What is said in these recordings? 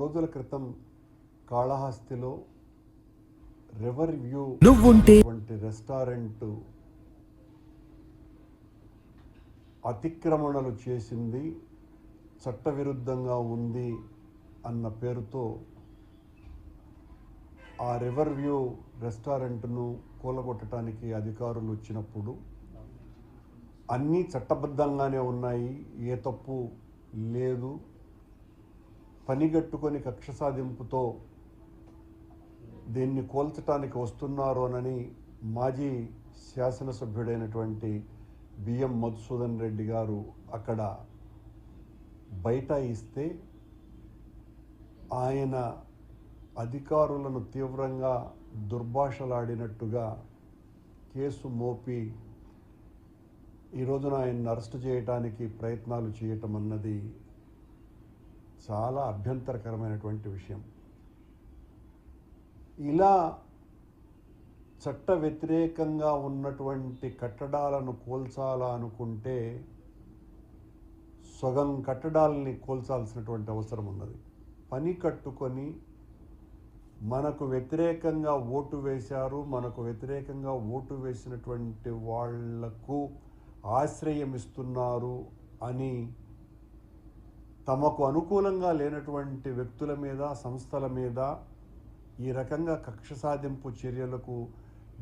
రోజుల క్రితం కాళహస్తిలో river view వంటి రెస్టారెంట్ అతిక్రమణలు చేసింది, చట్టవిరుద్ధంగా ఉంది అన్న పేరుతో ఆ రివర్ వ్యూ రెస్టారెంట్ను కూలగొట్టడానికి అధికారులు వచ్చినప్పుడు అన్నీ చట్టబద్ధంగానే ఉన్నాయి, ఏ తప్పు లేదు, పనిగట్టుకొని కక్ష సాధింపుతో దీన్ని కోల్చటానికి వస్తున్నారోనని మాజీ శాసనసభ్యుడైనటువంటి బిఎం మధుసూదన్ రెడ్డి గారు అక్కడ బైఠాయిస్తే ఆయన అధికారులను తీవ్రంగా దుర్భాషలాడినట్టుగా కేసు మోపి ఈ రోజున ఆయన్ని అరెస్ట్ చేయడానికి ప్రయత్నాలు చేయటం అన్నది చాలా అభ్యంతరకరమైనటువంటి విషయం. ఇలా చట్ట వ్యతిరేకంగా ఉన్నటువంటి కట్టడాలను కూల్చాలా అనుకుంటే సగం కట్టడాలని కూల్చాల్సినటువంటి అవసరం ఉన్నది. పని కట్టుకొని మనకు వ్యతిరేకంగా ఓటు వేశారు, మనకు వ్యతిరేకంగా ఓటు వేసినటువంటి వాళ్లకు ఆశ్రయం ఇస్తున్నారు అని తమకు అనుకూలంగా లేనటువంటి వ్యక్తుల మీద, సంస్థల మీద ఈ రకంగా కక్ష సాధింపు చర్యలకు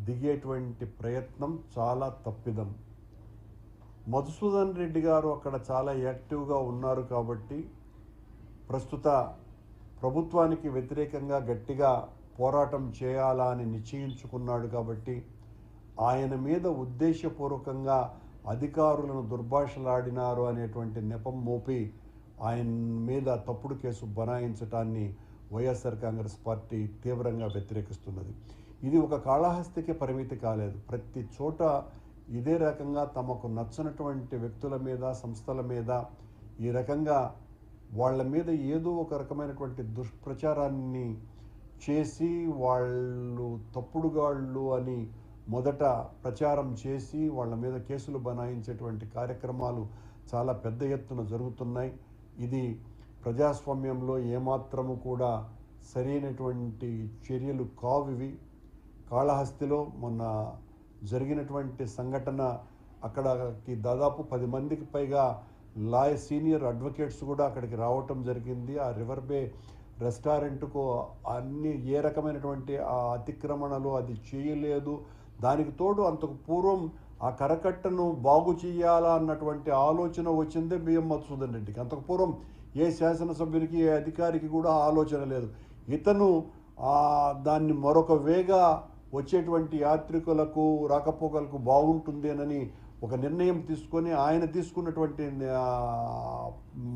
దిగేటువంటి ప్రయత్నం చాలా తప్పిదం. మధుసూదన్ రెడ్డి గారు అక్కడ చాలా యాక్టివ్గా ఉన్నారు కాబట్టి, ప్రస్తుత ప్రభుత్వానికి వ్యతిరేకంగా గట్టిగా పోరాటం చేయాలా అని నిశ్చయించుకున్నాడు కాబట్టి ఆయన మీద ఉద్దేశపూర్వకంగా అధికారులను దుర్భాషలాడినారు అనేటువంటి నెపం మోపి ఆయన మీద తప్పుడు కేసు బనాయించటాన్ని వైఎస్ఆర్ కాంగ్రెస్ పార్టీ తీవ్రంగా వ్యతిరేకిస్తున్నది. ఇది ఒక కాళహస్తికి పరిమితి కాలేదు, ప్రతి చోట ఇదే రకంగా తమకు నచ్చనటువంటి వ్యక్తుల మీద, సంస్థల మీద ఈ రకంగా వాళ్ళ మీద ఏదో ఒక రకమైనటువంటి దుష్ప్రచారాన్ని చేసి వాళ్ళు తప్పుడుగాళ్ళు అని మొదట ప్రచారం చేసి వాళ్ళ మీద కేసులు బనాయించేటువంటి కార్యక్రమాలు చాలా పెద్ద ఎత్తున జరుగుతున్నాయి. ఇది ప్రజాస్వామ్యంలో ఏమాత్రము కూడా సరైనటువంటి చర్యలు కావివి. కాళహస్తిలో మొన్న జరిగినటువంటి సంఘటన, అక్కడికి దాదాపు 10 మందికి పైగా సీనియర్ అడ్వకేట్స్ కూడా అక్కడికి రావటం జరిగింది. ఆ రివర్ బే రెస్టారెంట్కు అన్ని ఏ రకమైనటువంటి ఆ అతిక్రమణలు అది చేయలేదు. దానికి తోడు అంతకు పూర్వం ఆ కరకట్టను బాగు చేయాలా అన్నటువంటి ఆలోచన వచ్చిందే బిఎం మధుసూదన్ రెడ్డికి. అంతకు పూర్వం ఏ శాసనసభ్యునికి, ఏ అధికారికి కూడా ఆలోచన లేదు. ఇతను దాన్ని మరొక వేగా వచ్చేటువంటి యాత్రికులకు, రాకపోకలకు బాగుంటుందేనని ఒక నిర్ణయం తీసుకొని ఆయన తీసుకున్నటువంటి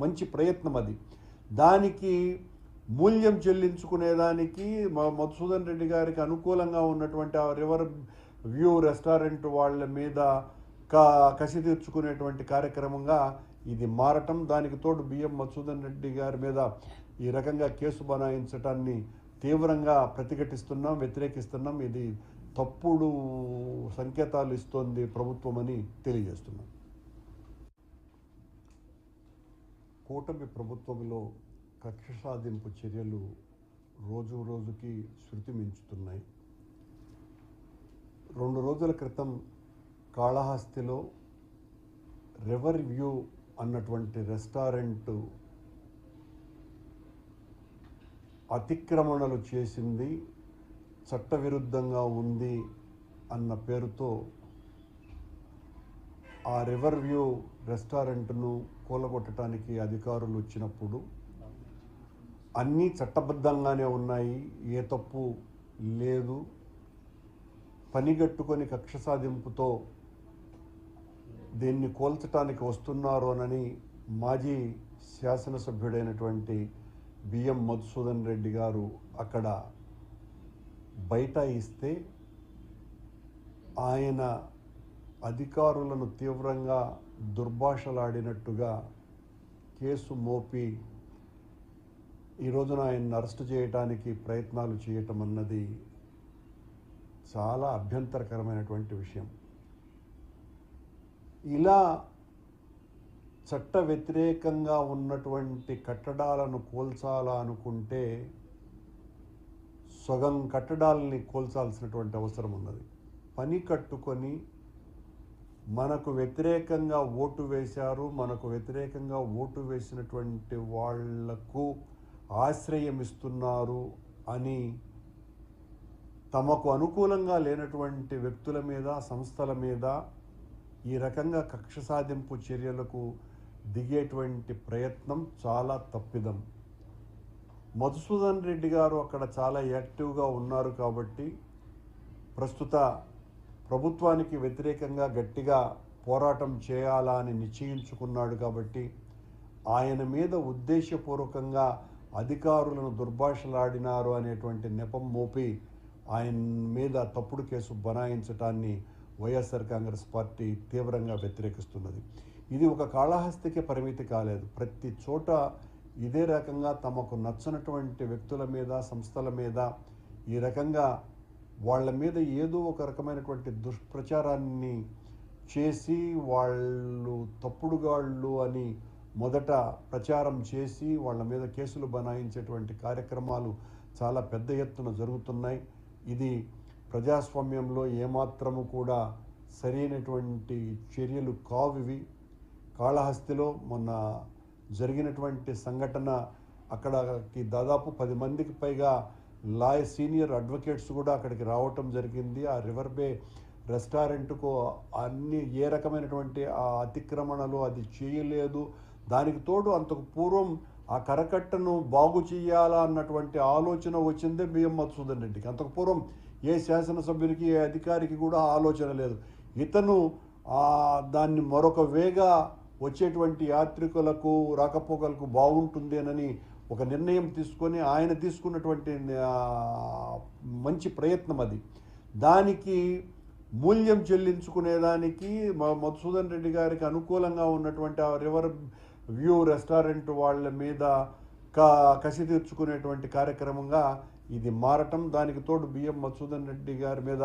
మంచి ప్రయత్నం అది. దానికి మూల్యం చెల్లించుకునేదానికి మధుసూదన్ రెడ్డి గారికి అనుకూలంగా ఉన్నటువంటి ఆ రివర్ వ్యూ రెస్టారెంట్ వాళ్ళ మీద కసి తీర్చుకునేటువంటి కార్యక్రమంగా ఇది మారటం, దానికి తోడు బిఎం మధుసూదన్ రెడ్డి గారి మీద ఈ రకంగా కేసు బనాయించటాన్ని తీవ్రంగా ప్రతిఘటిస్తున్నాం, వ్యతిరేకిస్తున్నాం. ఇది తప్పుడు సంకేతాలు ఇస్తోంది ప్రభుత్వం అని తెలియజేస్తున్నాం. కూటమి ప్రభుత్వంలో కక్ష సాధింపు చర్యలు రోజు రోజుకి శృతి మించుతున్నాయి. 2 రోజుల క్రితం కాళహస్తిలో రివర్ వ్యూ అన్నటువంటి రెస్టారెంట్ అతిక్రమణలు చేసింది, చట్టవిరుద్ధంగా ఉంది అన్న పేరుతో ఆ రివర్ వ్యూ రెస్టారెంట్ను కూలగొట్టడానికి అధికారులు వచ్చినప్పుడు అన్నీ చట్టబద్ధంగానే ఉన్నాయి, ఏ తప్పు లేదు, పనిగట్టుకొని కక్ష సాధింపుతో దీన్ని కోల్చటానికి వస్తున్నారోనని మాజీ శాసనసభ్యుడైనటువంటి బిఎం మధుసూదన్ రెడ్డి గారు అక్కడ బైఠాయిస్తే ఆయన అధికారులను తీవ్రంగా దుర్భాషలాడినట్టుగా కేసు మోపి ఈ రోజున ఆయన్ని అరెస్ట్ చేయడానికి ప్రయత్నాలు చేయటం అన్నది చాలా అభ్యంతరకరమైనటువంటి విషయం. ఇలా చట్ట వ్యతిరేకంగా ఉన్నటువంటి కట్టడాలను కూల్చాలా అనుకుంటే సగం కట్టడాలని కూల్చాల్సినటువంటి అవసరం ఉన్నది. పని కట్టుకొని మనకు వ్యతిరేకంగా ఓటు వేశారు, మనకు వ్యతిరేకంగా ఓటు వేసినటువంటి వాళ్లకు ఆశ్రయం ఇస్తున్నారు అని తమకు అనుకూలంగా లేనటువంటి వ్యక్తుల మీద, సంస్థల మీద ఈ రకంగా కక్ష సాధింపు చర్యలకు దిగేటువంటి ప్రయత్నం చాలా తప్పిదం. మధుసూదన్ రెడ్డి గారు అక్కడ చాలా యాక్టివ్గా ఉన్నారు కాబట్టి ప్రస్తుత ప్రభుత్వానికి వ్యతిరేకంగా గట్టిగా పోరాటం చేయాలా అని నిశ్చయించుకున్నాడు కాబట్టి ఆయన మీద ఉద్దేశపూర్వకంగా అధికారులను దుర్భాషలాడినారు అనేటువంటి నెపం మోపి ఆయన మీద తప్పుడు కేసు బనాయించటాన్ని వైఎస్ఆర్ కాంగ్రెస్ పార్టీ తీవ్రంగా వ్యతిరేకిస్తున్నది. ఇది ఒక కాళహస్తికి పరిమితి కాలేదు. ప్రతి చోట ఇదే రకంగా తమకు నచ్చనటువంటి వ్యక్తుల మీద, సంస్థల మీద ఈ రకంగా వాళ్ళ మీద ఏదో ఒక రకమైనటువంటి దుష్ప్రచారాన్ని చేసి వాళ్ళు తప్పుడుగాళ్ళు అని మొదట ప్రచారం చేసి వాళ్ళ మీద కేసులు బనాయించేటువంటి కార్యక్రమాలు చాలా పెద్ద ఎత్తున జరుగుతున్నాయి. ఇది ప్రజాస్వామ్యంలో ఏమాత్రము కూడా సరైనటువంటి చర్యలు కావివి. కాళహస్తిలో మొన్న జరిగినటువంటి సంఘటన, అక్కడికి దాదాపు 10 మందికి పైగా సీనియర్ అడ్వకేట్స్ కూడా అక్కడికి రావటం జరిగింది. ఆ రివర్ బే రెస్టారెంట్కు అన్ని ఏ రకమైనటువంటి ఆ అతిక్రమణలు అది చేయలేదు. దానికి తోడు అంతకు పూర్వం ఆ కరకట్టను బాగు చేయాలా అన్నటువంటి ఆలోచన వచ్చిందే బిఎం మధుసూదన్ రెడ్డికి. అంతకు పూర్వం ఏ శాసనసభ్యునికి, ఏ అధికారికి కూడా ఆలోచన లేదు. ఇతను దాన్ని మరొక వేగా వచ్చేటువంటి యాత్రికులకు, రాకపోకలకు బాగుంటుందేనని ఒక నిర్ణయం తీసుకొని ఆయన తీసుకున్నటువంటి మంచి ప్రయత్నం అది. దానికి మూల్యం చెల్లించుకునేదానికి మధుసూదన్ రెడ్డి గారికి అనుకూలంగా ఉన్నటువంటి ఆ రివర్ వ్యూ రెస్టారెంట్ వాళ్ళ మీద కసి తీర్చుకునేటువంటి కార్యక్రమంగా ఇది మారటం, దానికి తోడు బిఎం మధుసూదన్ రెడ్డి గారి మీద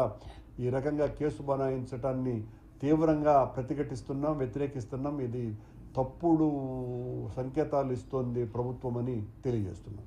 ఈ రకంగా కేసు బనాయించటాన్ని తీవ్రంగా ప్రతిఘటిస్తున్నాం, వ్యతిరేకిస్తున్నాం. ఇది తప్పుడు సంకేతాలు ఇస్తోంది ప్రభుత్వం అని తెలియజేస్తున్నాం.